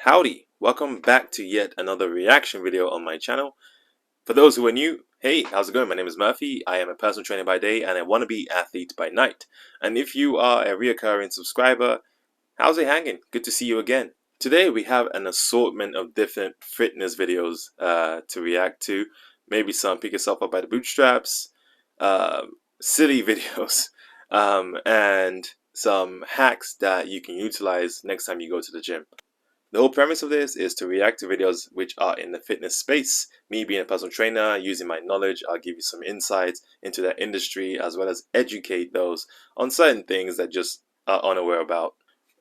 Howdy, welcome back to yet another reaction video on my channel. For those who are new, hey, how's it going? My name is Murphy. I am a personal trainer by day and a wannabe athlete by night. And if you are a reoccurring subscriber, how's it hanging? Good to see you again. Today we have an assortment of different fitness videos to react to. Maybe some pick yourself up by the bootstraps, silly videos, and some hacks that you can utilize next time you go to the gym. The whole premise of this is to react to videos which are in the fitness space. Me being a personal trainer, using my knowledge, I'll give you some insights into that industry as well as educate those on certain things that just are unaware about.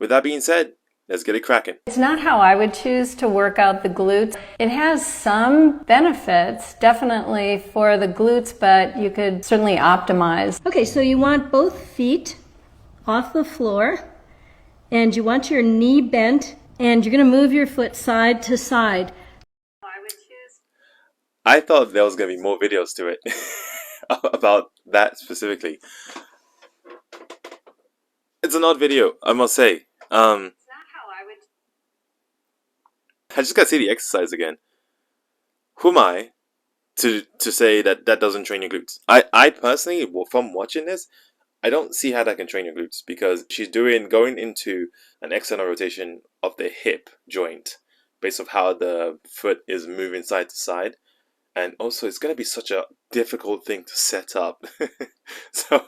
With that being said, let's get it cracking. It's not how I would choose to work out the glutes. It has some benefits, definitely for the glutes, but you could certainly optimize. Okay, so you want both feet off the floor, and you want your knee bent, and you're going to move your foot side to side. I thought there was going to be more videos to it about that specifically. It's an odd video, I must say. I just got to see the exercise again. Who am I to say that that doesn't train your glutes? I personally, from watching this, I don't see how that can train your glutes, because she's going into an external rotation of the hip joint based off how the foot is moving side to side. And also it's going to be such a difficult thing to set up. So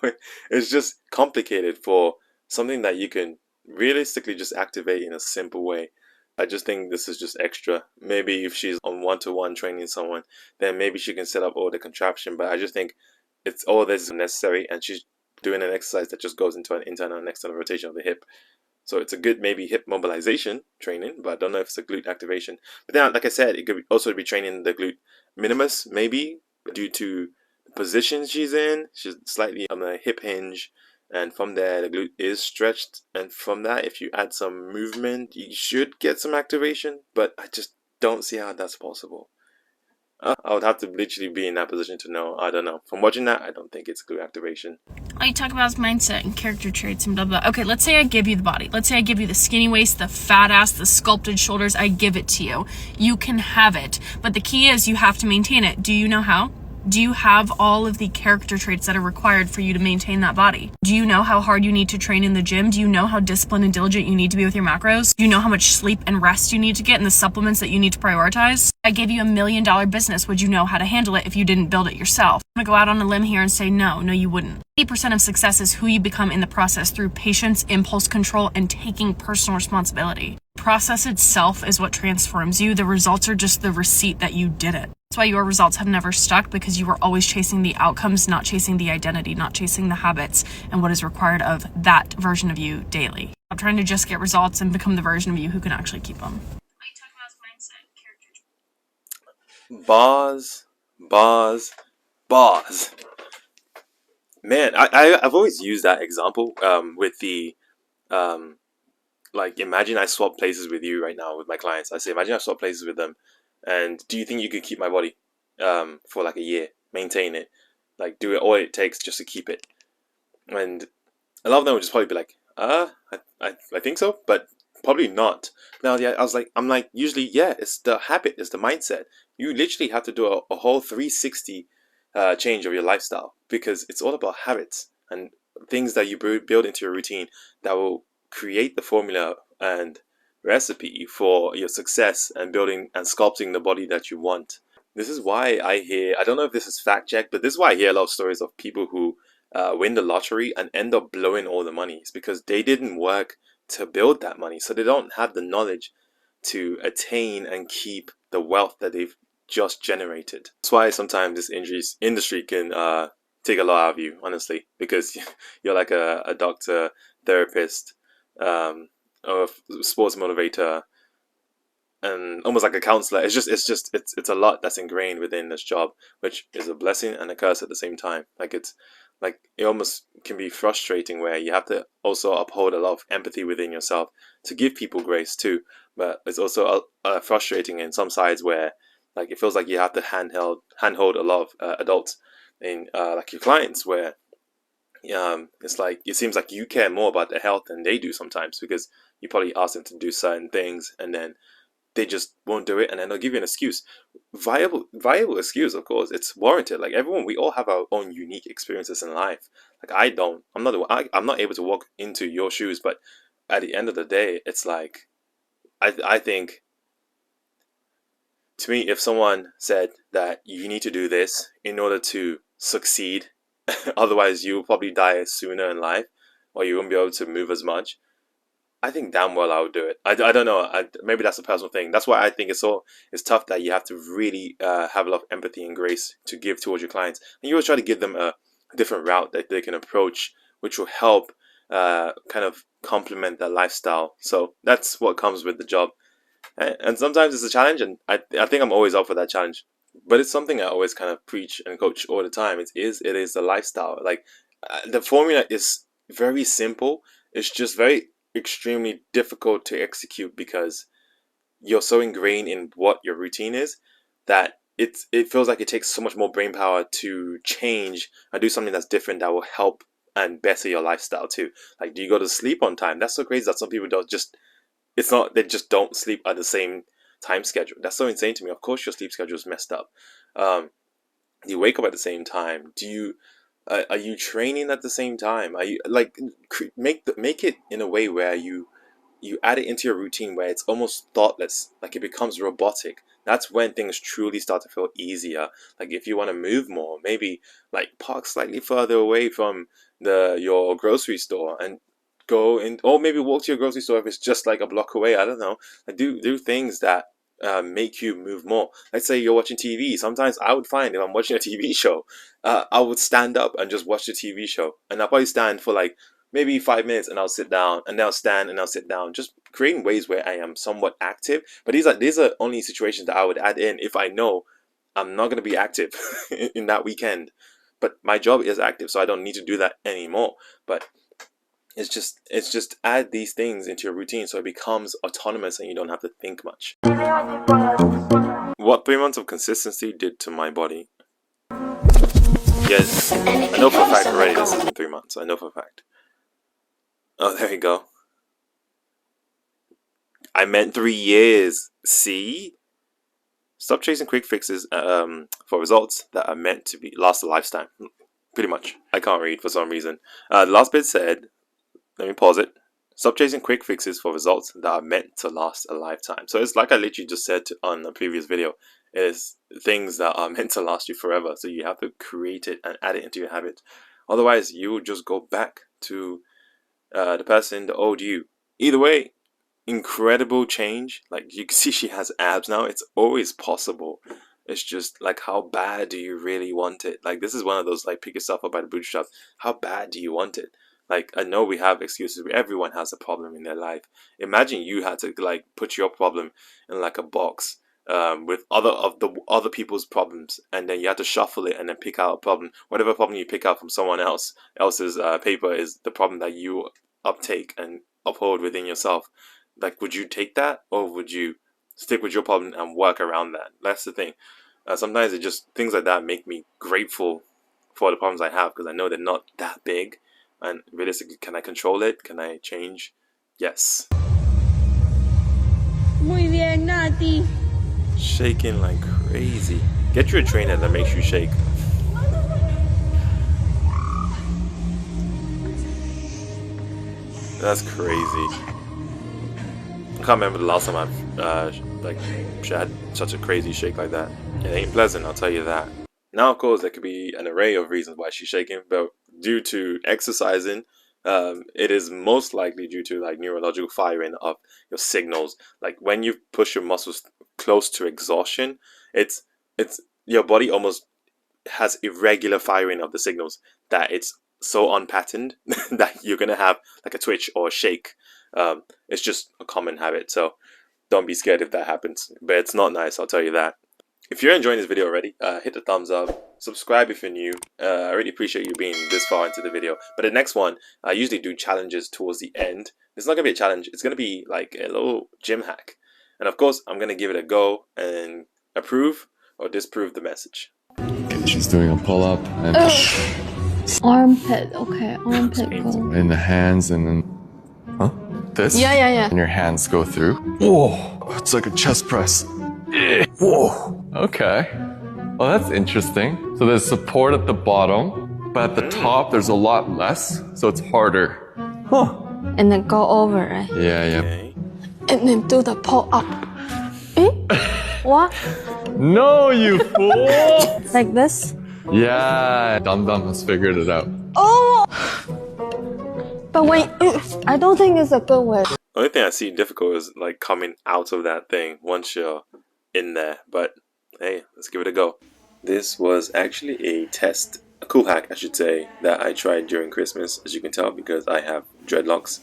it's just complicated for something that you can realistically just activate in a simple way. I just think this is just extra. Maybe if she's on one-to-one training someone, then maybe she can set up all the contraption. But I just think it's all this is necessary, and she's doing an exercise that just goes into an internal and external rotation of the hip. So it's a good maybe hip mobilization training, but I don't know if it's a glute activation. But then, like I said, it could also be training the glute minimus, maybe, due to the position she's in. She's slightly on the hip hinge, and from there the glute is stretched, and from that, if you add some movement, you should get some activation, but I just don't see how that's possible. I would have to literally be in that position to know. I don't know. From watching that, I don't think it's glute activation. All you talk about is mindset and character traits and blah, blah. Okay, let's say I give you the body. Let's say I give you the skinny waist, the fat ass, the sculpted shoulders. I give it to you. You can have it. But the key is you have to maintain it. Do you know how? Do you have all of the character traits that are required for you to maintain that body? Do you know how hard you need to train in the gym? Do you know how disciplined and diligent you need to be with your macros? Do you know how much sleep and rest you need to get and the supplements that you need to prioritize? I gave you $1 million business. Would you know how to handle it if you didn't build it yourself? I'm gonna go out on a limb here and say no, you wouldn't. 80% of success is who you become in the process through patience, impulse control, and taking personal responsibility. The process itself is what transforms you. The results are just the receipt that you did it. That's why your results have never stuck, because you were always chasing the outcomes, not chasing the identity, not chasing the habits and what is required of that version of you daily. I'm trying to just get results and become the version of you who can actually keep them. Bars. Man, I've always used that example with the like, imagine I swap places with you right now with my clients. I say, imagine I swap places with them, and do you think you could keep my body for like a year, maintain it, like do it all it takes just to keep it? And a lot of them would just probably be like, I think so, but probably not. Now, yeah, I'm like, usually, yeah, it's the habit, it's the mindset. You literally have to do a whole 360 change of your lifestyle, because it's all about habits and things that you build into your routine that will create the formula and recipe for your success and building and sculpting the body that you want. This is why I don't know if this is fact checked, but this is why I hear a lot of stories of people who win the lottery and end up blowing all the money. It's because they didn't work to build that money, so they don't have the knowledge to attain and keep the wealth that they've just generated. That's why sometimes this industry can take a lot out of you, honestly, because you're like a doctor, therapist, or a sports motivator, and almost like a counselor. It's a lot that's ingrained within this job, which is a blessing and a curse at the same time. It almost can be frustrating, where you have to also uphold a lot of empathy within yourself to give people grace too. But it's also frustrating in some sides where, like, it feels like you have to handhold a lot of adults in like your clients, where it's like it seems like you care more about their health than they do sometimes, because you probably ask them to do certain things, and then they just won't do it, and then they'll give you an excuse. Viable excuse, of course. It's warranted. Like everyone, we all have our own unique experiences in life. Like I don't. I'm not able to walk into your shoes, but at the end of the day, it's like I think, to me, if someone said that you need to do this in order to succeed, otherwise you'll probably die sooner in life, or you won't be able to move as much, I think damn well I would do it. I don't know. Maybe that's a personal thing. That's why I think it's tough that you have to really have a lot of empathy and grace to give towards your clients. And you always try to give them a different route that they can approach, which will help kind of complement their lifestyle. So that's what comes with the job. And sometimes it's a challenge, and I think I'm always up for that challenge. But it's something I always kind of preach and coach all the time. It is the lifestyle. Like the formula is very simple. It's just very extremely difficult to execute because you're so ingrained in what your routine is that it feels like it takes so much more brain power to change and do something that's different that will help and better your lifestyle too. Like, do you go to sleep on time? That's so crazy that some people don't just, it's not, they just don't sleep at the same time schedule. That's so insane to me. Of course your sleep schedule is messed up. You wake up at the same time. Do you are you training at the same time? Are you like make it in a way where you add it into your routine where it's almost thoughtless, like it becomes robotic. That's when things truly start to feel easier. Like if you want to move more, maybe like park slightly further away from your grocery store and go in, or maybe walk to your grocery store if it's just like a block away. I don't know. Like do things that make you move more. Let's say you're watching TV. Sometimes I would find if I'm watching a TV show, I would stand up and just watch the TV show, and I'll probably stand for like maybe 5 minutes, and I'll sit down, and then I'll stand, and I'll sit down. Just creating ways where I am somewhat active. But these are only situations that I would add in if I know I'm not going to be active in that weekend. But my job is active, so I don't need to do that anymore. But it's just add these things into your routine so it becomes autonomous and you don't have to think much. What 3 months of consistency did to my body? Yes, I know for a fact already this has been 3 months. I know for a fact. Oh, there you go. I meant 3 years. See? Stop chasing quick fixes for results that are meant to last a lifetime. Pretty much. I can't read for some reason. The last bit said, let me pause it. Stop chasing quick fixes for results that are meant to last a lifetime. So it's like I literally just said on a previous video. Is things that are meant to last you forever. So you have to create it and add it into your habit. Otherwise, you will just go back to the person, the old you. Either way, incredible change. Like you can see she has abs now. It's always possible. It's just like, how bad do you really want it? Like this is one of those like pick yourself up by the bootstraps. How bad do you want it? Like I know we have excuses. Everyone has a problem in their life. Imagine you had to like put your problem in like a box with other people's problems, and then you have to shuffle it and then pick out a problem. Whatever problem you pick out from someone else's paper is the problem that you uptake and uphold within yourself. Like, would you take that, or would you stick with your problem and work around that? That's the thing. Sometimes it just things like that make me grateful for the problems I have because I know they're not that big. And realistically, can I control it? Can I change? Yes. Muy bien, Nati. Shaking like crazy. Get you a trainer that makes you shake. That's crazy. I can't remember the last time I've had such a crazy shake like that. It ain't pleasant, I'll tell you that. Now, of course, there could be an array of reasons why she's shaking, but due to exercising, it is most likely due to like neurological firing of your signals. Like when you push your muscles close to exhaustion, it's your body almost has irregular firing of the signals that it's so unpatterned that you're gonna have like a twitch or a shake. It's just a common habit, so don't be scared if that happens. But it's not nice, I'll tell you that. If you're enjoying this video already, hit the thumbs up, subscribe if you're new. I really appreciate you being this far into the video. But the next one, I usually do challenges towards the end. It's not going to be a challenge, it's going to be like a little gym hack. And of course, I'm going to give it a go and approve or disprove the message. Okay, she's doing a pull-up and Armpit, okay, armpit go. in the hands and then, huh? This? Yeah. And your hands go through. Whoa. It's like a chest press. Whoa. Okay. Well, that's interesting. So there's support at the bottom, but at the top there's a lot less, so it's harder. Huh. And then go over, right? Yeah. Okay. And then do the pull up. Eh? What? No, you fool! Like this? Yeah, Dum Dum has figured it out. Oh! But wait, I don't think it's a good way. The only thing I see difficult is like coming out of that thing once you're in there. But hey, let's give it a go. This was actually a test, a cool hack, I should say, that I tried during Christmas, as you can tell, because I have dreadlocks.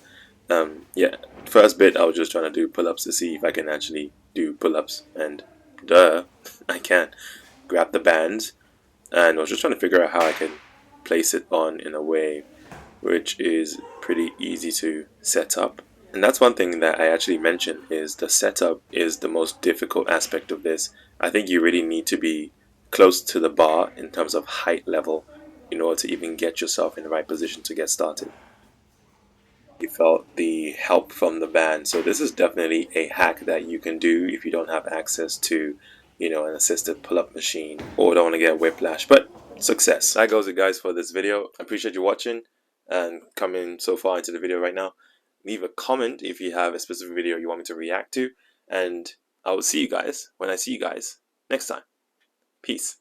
Yeah, first bit I was just trying to do pull-ups to see if I can actually do pull-ups, and duh, I can. Grab the band, and I was just trying to figure out how I can place it on in a way which is pretty easy to set up. And that's one thing that I actually mentioned, is the setup is the most difficult aspect of this. I think you really need to be close to the bar in terms of height level in order to even get yourself in the right position to get started. You felt the help from the band, so this is definitely a hack that you can do if you don't have access to, you know, an assisted pull-up machine or don't want to get whiplash. But success. That goes it, guys, for this video. I appreciate you watching and coming so far into the video right now. Leave a comment if you have a specific video you want me to react to, and I will see you guys when I see you guys next time. Peace.